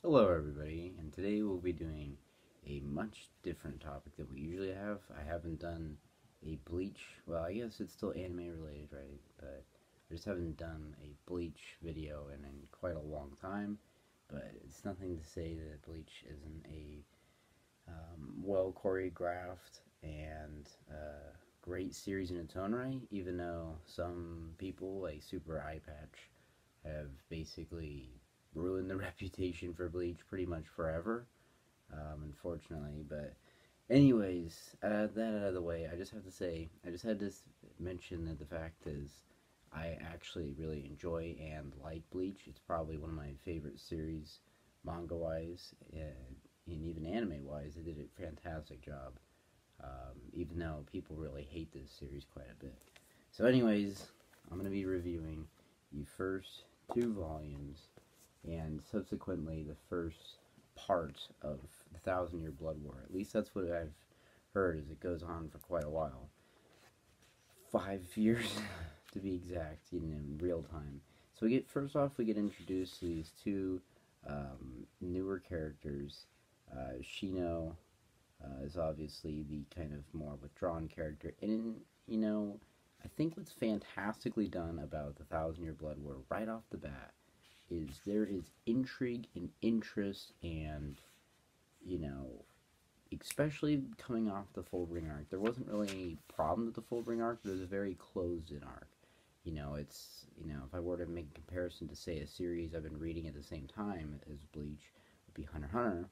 Hello everybody, and today we'll be doing a much different topic than we usually have. I haven't done a Bleach, well I guess it's still anime related, right? But I just haven't done a Bleach video in quite a long time. But it's nothing to say that Bleach isn't a well choreographed and great series in its own right, even though some people like Super Eye Patch have basically ruined the reputation for Bleach pretty much forever, unfortunately. But anyways, that out of the way, I just have to say, I just had to mention that the fact is, I actually really enjoy and like Bleach. It's probably one of my favorite series, manga wise, and even anime wise. They did a fantastic job, even though people really hate this series quite a bit. So, anyways, I'm going to be reviewing the first two volumes and subsequently the first part of the Thousand Year Blood War. At least that's what I've heard, as it goes on for quite a while. 5 years to be exact, in real time. So first off we get introduced to these two newer characters. Shino is obviously the kind of more withdrawn character, and I think what's fantastically done about the Thousand Year Blood War right off the bat is there is intrigue and interest, and especially coming off the Fullbring arc, there wasn't really any problem with the Fullbring arc, but it was a very closed-in arc. If I were to make a comparison to, say, a series I've been reading at the same time as Bleach, would be Hunter x Hunter,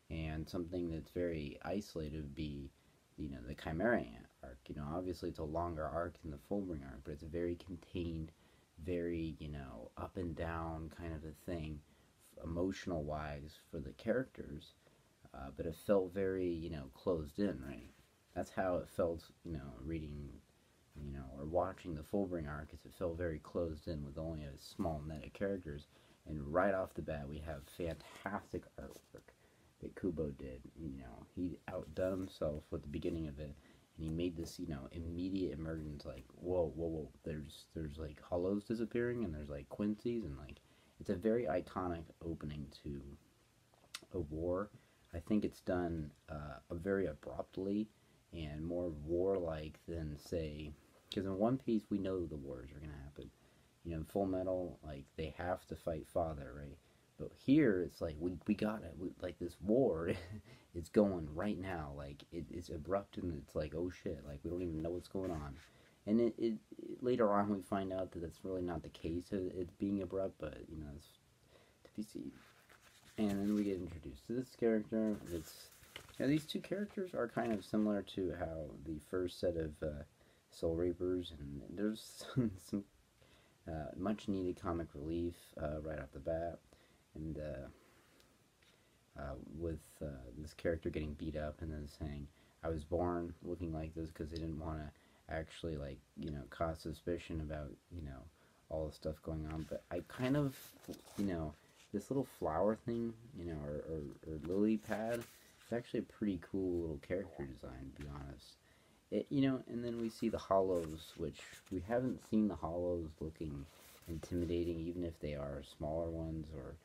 and something that's very isolated would be, the Chimera Ant arc. Obviously it's a longer arc than the Fullbring arc, but it's a very contained, very, up and down kind of a thing, emotional wise, for the characters, but it felt very, closed in, right? That's how it felt, reading, or watching the Fullbring arc, is it felt very closed in with only a small net of characters, and right off the bat we have fantastic artwork that Kubo did. He outdone himself with the beginning of it, and he made this, immediate emergence, like, whoa, whoa, whoa, there's like hollows disappearing, and there's like Quincy's, and like, it's a very iconic opening to a war. I think it's done very abruptly and more warlike than, say, because in One Piece we know the wars are gonna happen. In Full Metal, like, they have to fight Father, right? But here it's like we got it. Like, this war is going right now. Like, it's abrupt, and it's like, oh shit, like, we don't even know what's going on. And later on we find out that that's really not the case. It's being abrupt, but it's to be seen. And then we get introduced to this character. These two characters are kind of similar to how the first set of Soul Reapers, and there's some much needed comic relief right off the bat, and with this character getting beat up and then saying, I was born looking like this, because they didn't want to actually, like, cause suspicion about, all the stuff going on. But I kind of, this little flower thing, or lily pad, it's actually a pretty cool little character design, to be honest. And then we see the hollows, which we haven't seen the hollows looking intimidating, even if they are smaller ones or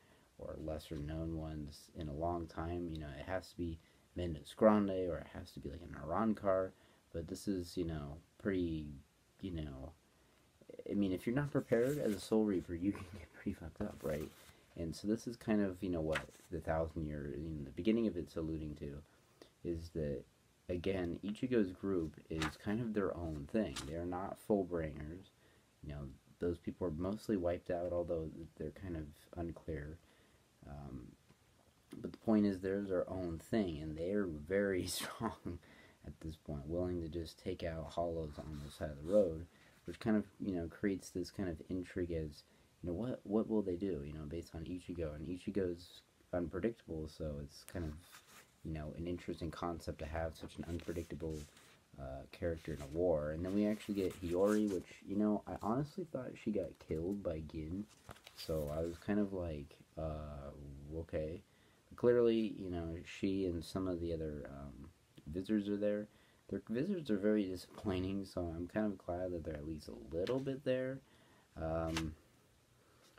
lesser known ones, in a long time. It has to be Mendes Grande, or it has to be like an Arankar, but this is, pretty, I mean, if you're not prepared as a Soul Reaper, you can get pretty fucked up, right? And so this is kind of, what the Thousand Year, in the beginning of it's alluding to, is that, again, Ichigo's group is kind of their own thing. They're not Fullbringers. Those people are mostly wiped out, although they're kind of unclear. But the point is, they're their own thing, and they're very strong at this point, willing to just take out hollows on the side of the road, which kind of, creates this kind of intrigue as, what will they do, based on Ichigo. And Ichigo's unpredictable, so it's kind of, an interesting concept to have such an unpredictable character in a war. And then we actually get Hiyori, which, I honestly thought she got killed by Gin, so I was kind of like, okay. But clearly, she and some of the other visitors are there. Their visitors are very disappointing, so I'm kind of glad that they're at least a little bit there. But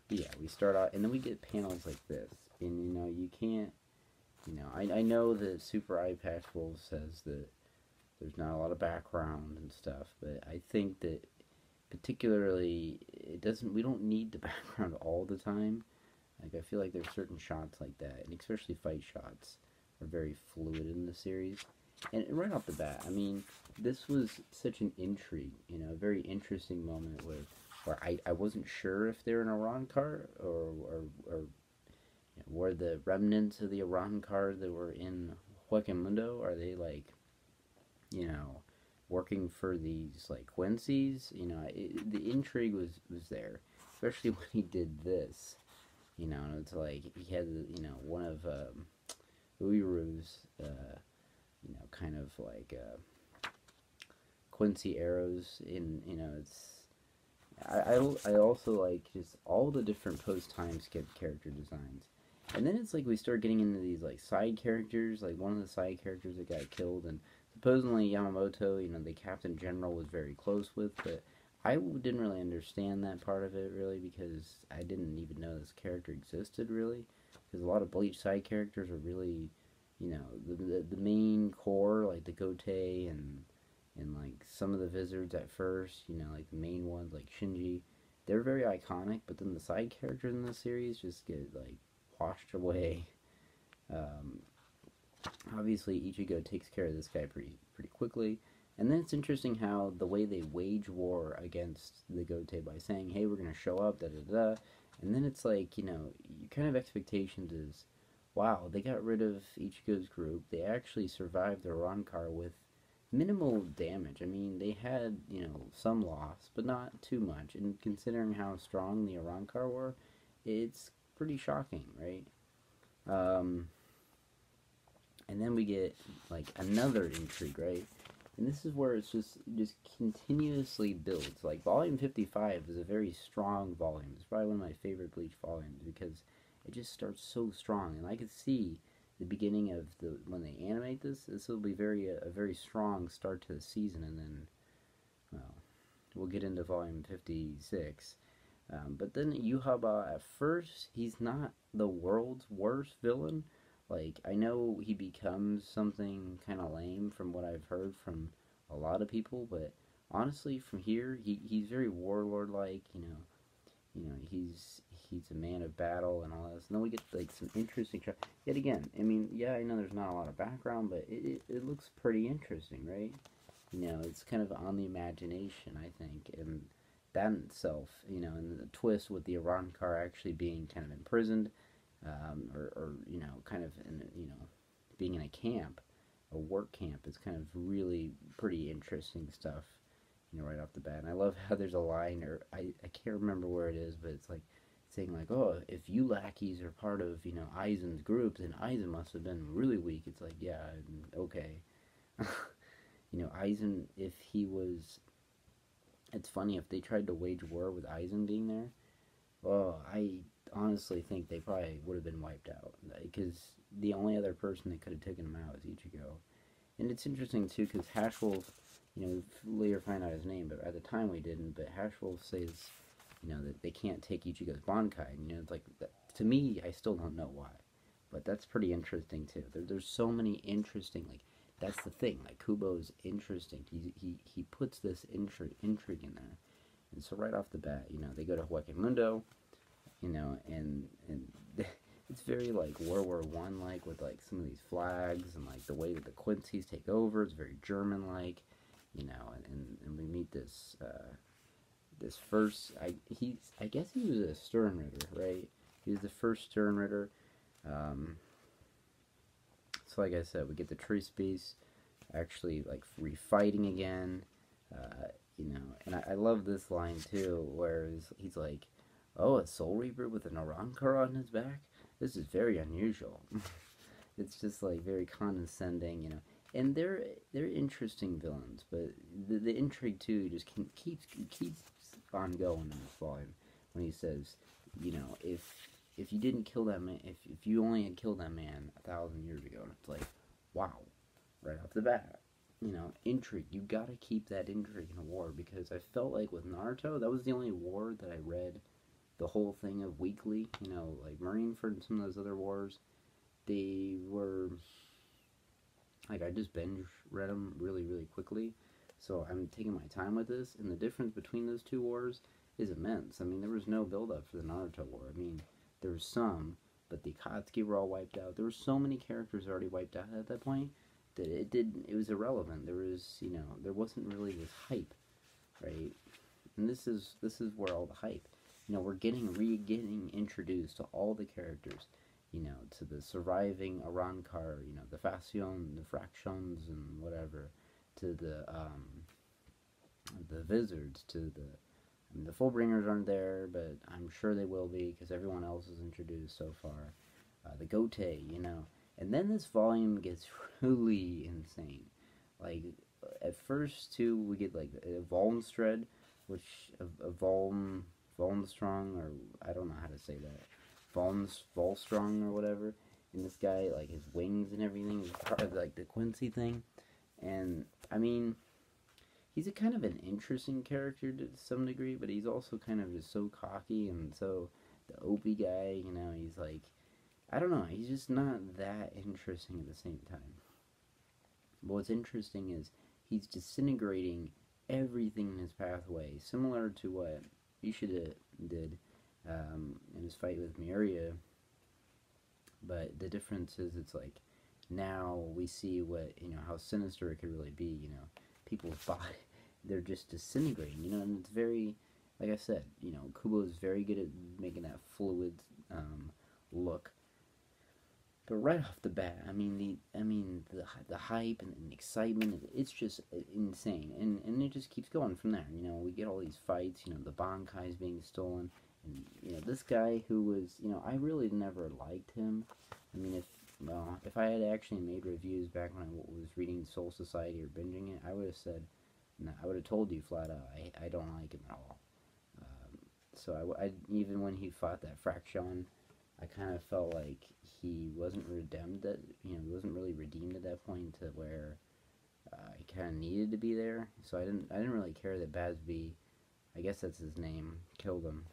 yeah, we start out, and then we get panels like this. And you can't. I know that Super Eye Patch Wolf says that there's not a lot of background and stuff, but I think that particularly it doesn't. We don't need the background all the time. Like I feel like there's certain shots like that, and especially fight shots are very fluid in the series. And right off the bat, I mean, this was such an intrigue, a very interesting moment where I wasn't sure if they're an Iran car or were the remnants of the Iran car that were in Huecamundo, are they like, you know, working for these like Quincy's? The intrigue was there, especially when he did this. And it's like he had, one of Uiru's, kind of like Quincy arrows in, it's. I also like just all the different post time skip character designs. And then it's like we start getting into these like side characters, like one of the side characters that got killed, and supposedly Yamamoto, the Captain General was very close with, but I didn't really understand that part of it really because I didn't even know this character existed really, because a lot of Bleach side characters are really, the main core like the Gote and like some of the Vizards at first, like the main ones like Shinji, they're very iconic, but then the side characters in the series just get like washed away. Um, Obviously, Ichigo takes care of this guy pretty quickly, and then it's interesting how the way they wage war against the Gote by saying, "Hey, we're gonna show up," da da da, and then it's like your kind of expectations is, wow, they got rid of Ichigo's group. They actually survived the Rancor with minimal damage. I mean, they had, some loss, but not too much. And considering how strong the Arankar were, it's pretty shocking, right? Um, and then we get, like, another intrigue, right? And this is where it's just continuously builds. Like, Volume 55 is a very strong volume. It's probably one of my favorite Bleach volumes because it just starts so strong. And I could see the beginning of when they animate this will be a very strong start to the season, and then, well, we'll get into volume 56. But then Yuhaba, at first, he's not the world's worst villain. Like, I know he becomes something kind of lame from what I've heard from a lot of people, but honestly, from here, he's very warlord-like, he's a man of battle and all this. And then we get like some interesting stuff. Yet again, I mean, yeah, I know there's not a lot of background, but it looks pretty interesting, right? It's kind of on the imagination, I think, and that in itself, and the twist with the Iran car actually being kind of imprisoned, or kind of in, being in a camp, a work camp, is kind of really pretty interesting stuff. Right off the bat. And I love how there's a line, or I can't remember where it is, but it's like saying like, oh, if you lackeys are part of, Aizen's group, then Aizen must have been really weak. It's like, yeah, okay. Aizen, if he was, it's funny, if they tried to wage war with Aizen being there, well, I honestly think they probably would have been wiped out, because the only other person that could have taken him out was Ichigo. And it's interesting too, because Hashwolf, later find out his name, but at the time we didn't. But Hashwolf says, that they can't take Ichigo's Bankai. It's like, to me, I still don't know why. But that's pretty interesting too. There's so many interesting, like, that's the thing. Like, Kubo's interesting. He puts this intrigue in there. And so right off the bat, they go to Huecamundo, and it's very like World War One like, with like some of these flags and like the way that the Quincy's take over. It's very German like. And we meet this first. I guess he was a Sternritter, right? He was the first Sternritter. So like I said, we get the tree space, actually like refighting again. And I love this line too, where he's like, "Oh, a Soul Reaper with an Arankar on his back? This is very unusual." It's just like very condescending, And they're interesting villains, but the intrigue too just keeps on going in this volume. When he says, if you didn't kill that man, if you only had killed that man 1,000 years ago, and it's like, wow, right off the bat, intrigue. You gotta keep that intrigue in a war, because I felt like with Naruto, that was the only war that I read the whole thing of weekly, you know, like Marineford and some of those other wars, they were like, I just binge read them really, really quickly. So I'm taking my time with this, and the difference between those two wars is immense. I mean, there was no build up for the Naruto war. I mean, there was some, but the Akatsuki were all wiped out. There were so many characters already wiped out at that point that it was irrelevant. There was, you know, there wasn't really this hype, right? And this is where all the hype, you know, we're getting introduced to all the characters, you know, to the surviving Arankar, you know, the Faction, the Fractions, and whatever, to the Wizards, to the, I mean, the Fullbringers aren't there, but I'm sure they will be because everyone else is introduced so far. The Gote, you know, and then this volume gets really insane. Like, at first too, we get like a Volmstred, which a Volmstrong, or I don't know how to say that, Volstrong or whatever. And this guy, like his wings and everything, is part of like the Quincy thing. And I mean, he's a kind of an interesting character to some degree, but he's also kind of just so cocky and so the Opie guy. You know, he's like, I don't know, he's just not that interesting at the same time. But what's interesting is he's disintegrating everything in his pathway, similar to what Ishida did in his fight with Miria. But the difference is, it's like now we see what, you know, how sinister it could really be. You know, people's body, they're just disintegrating. You know, and it's very, like I said, you know, Kubo is very good at making that fluid look. But right off the bat, I mean the hype and the excitement, it's just insane, and it just keeps going from there. You know, we get all these fights. You know, the Bankai's being stolen, and you know this guy who was, you know, I really never liked him. I mean, if I had actually made reviews back when I was reading Soul Society or binging it, I would have said, no, I would have told you flat out, I don't like him at all. So I even when he fought that Fraction, I kind of felt like he wasn't redeemed. That, you know, he wasn't really redeemed at that point to where he kind of needed to be there. So I didn't really care that Basby, I guess that's his name, killed him.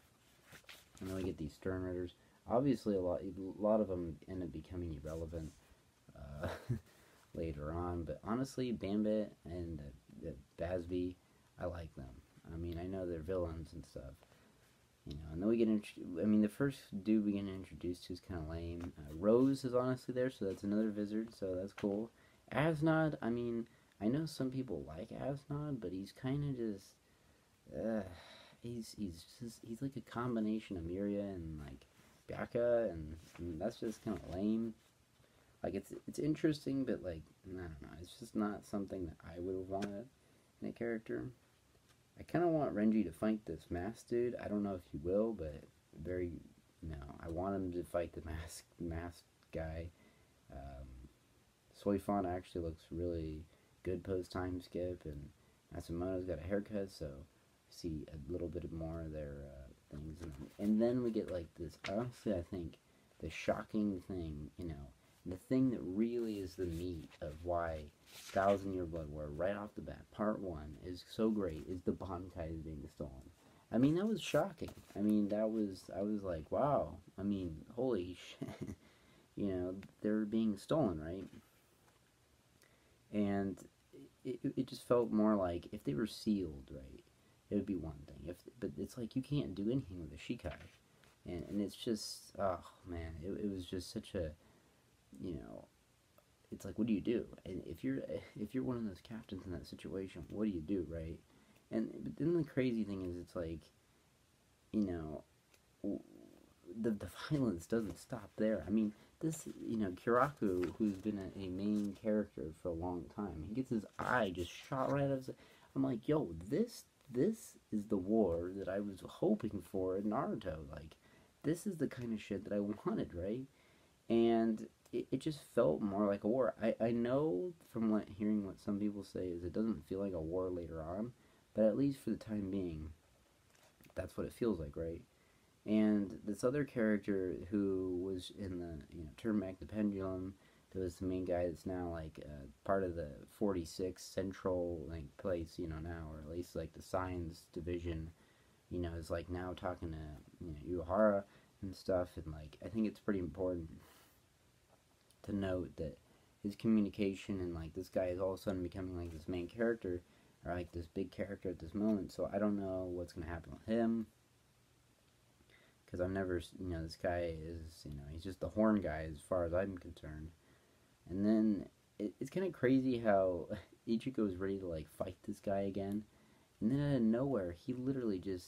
And then we get these Stern Ritters. Obviously, a lot of them end up becoming irrelevant uh, later on. But honestly, Bambit and Basby, I like them. I mean, I know they're villains and stuff. You know, and then we get I mean, the first dude we get introduced to is kind of lame. Rose is honestly there, so that's another Wizard, so that's cool. Asnod, I mean, I know some people like Asnod, but he's kind of just, he's like a combination of Miria and like Byaka, and that's just kind of lame. Like, it's interesting, but like, I don't know, it's just not something that I would have wanted in a character. I kind of want Renji to fight this mask dude. I don't know if he will, but I want him to fight the mask guy. Soifon actually looks really good post time skip, and Matsumoto's got a haircut, so see a little bit more of their things. And then we get like this, honestly, I think the shocking thing, you know, the thing that really is the meat of why Thousand Year Blood War, right off the bat, part one, is so great, is the Bankai being stolen. I mean, that was shocking. I mean, I was like, wow. I mean, holy shit. You know, they're being stolen, right? And it just felt more like if they were sealed, right, it would be one thing. But it's like you can't do anything with a Shikai. And it's just, oh man, it was just such a, you know, it's like, what do you do? And if you're one of those captains in that situation, what do you do, right? But then the crazy thing is, it's like, you know, the violence doesn't stop there. I mean, this, you know, Kiraku, who's been a main character for a long time, he gets his eye just shot right out of his. I'm like, yo, this is the war that I was hoping for in Naruto. Like, this is the kind of shit that I wanted, right? And it just felt more like a war. I know from hearing what some people say is it doesn't feel like a war later on, but at least for the time being, that's what it feels like, right? And this other character who was in the, you know, Turn Back the Pendulum, that was the main guy that's now like part of the 46 Central like place, you know, now, or at least like the Science Division, is like now talking to Uehara and stuff, and like I think it's pretty important to note that his communication and like this guy is all of a sudden becoming like this main character or like this big character at this moment. So I don't know what's gonna happen with him because I've never, this guy is, he's just the horn guy as far as I'm concerned. And then it's kind of crazy how Ichigo is ready to like fight this guy again, and then out of nowhere he literally just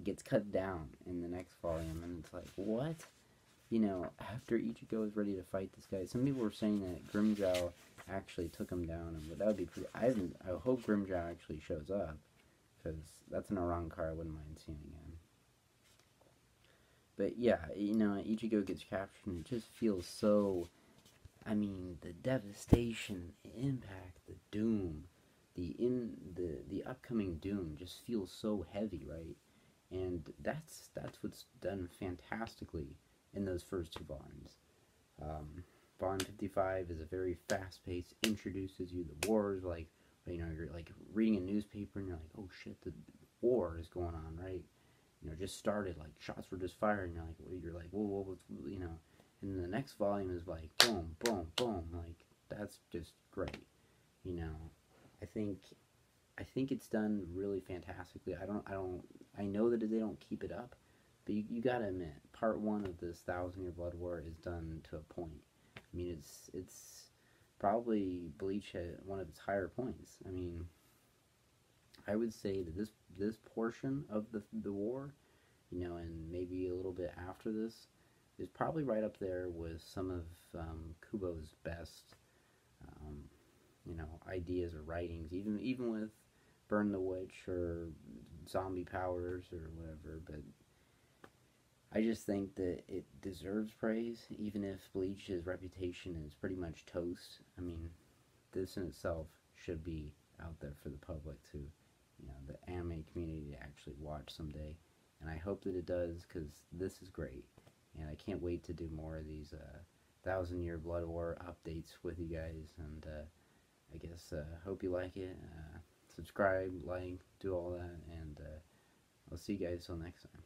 gets cut down in the next volume, and it's like what? After Ichigo is ready to fight this guy, some people were saying that Grimmjow actually took him down, and that would be pretty. I hope Grimmjow actually shows up, because that's an Arrancar I wouldn't mind seeing again. But yeah, Ichigo gets captured, and it just feels so. I mean, the devastation, the impact, the doom, the upcoming doom just feels so heavy, right? And that's what's done fantastically in those first two volumes. Volume 55 is a very fast-paced, introduces you the wars, like, you're like reading a newspaper and you're like, oh shit, the war is going on, right? Just started, like, shots were just fired, and you're like, whoa, and the next volume is like, boom, boom, boom, like, that's just great, I think it's done really fantastically. I know that they don't keep it up, but you gotta admit, part one of this Thousand Year Blood War is done to a point. I mean, it's probably Bleach at one of its higher points. I mean, I would say that this portion of the war, and maybe a little bit after this, is probably right up there with some of Kubo's best, ideas or writings, even with Burn the Witch or Zombie Powers or whatever. But I just think that it deserves praise, even if Bleach's reputation is pretty much toast. I mean, this in itself should be out there for the public to, the anime community to actually watch someday. And I hope that it does, because this is great. And I can't wait to do more of these Thousand Year Blood War updates with you guys. And I guess hope you like it. Subscribe, like, do all that. And I'll see you guys till next time.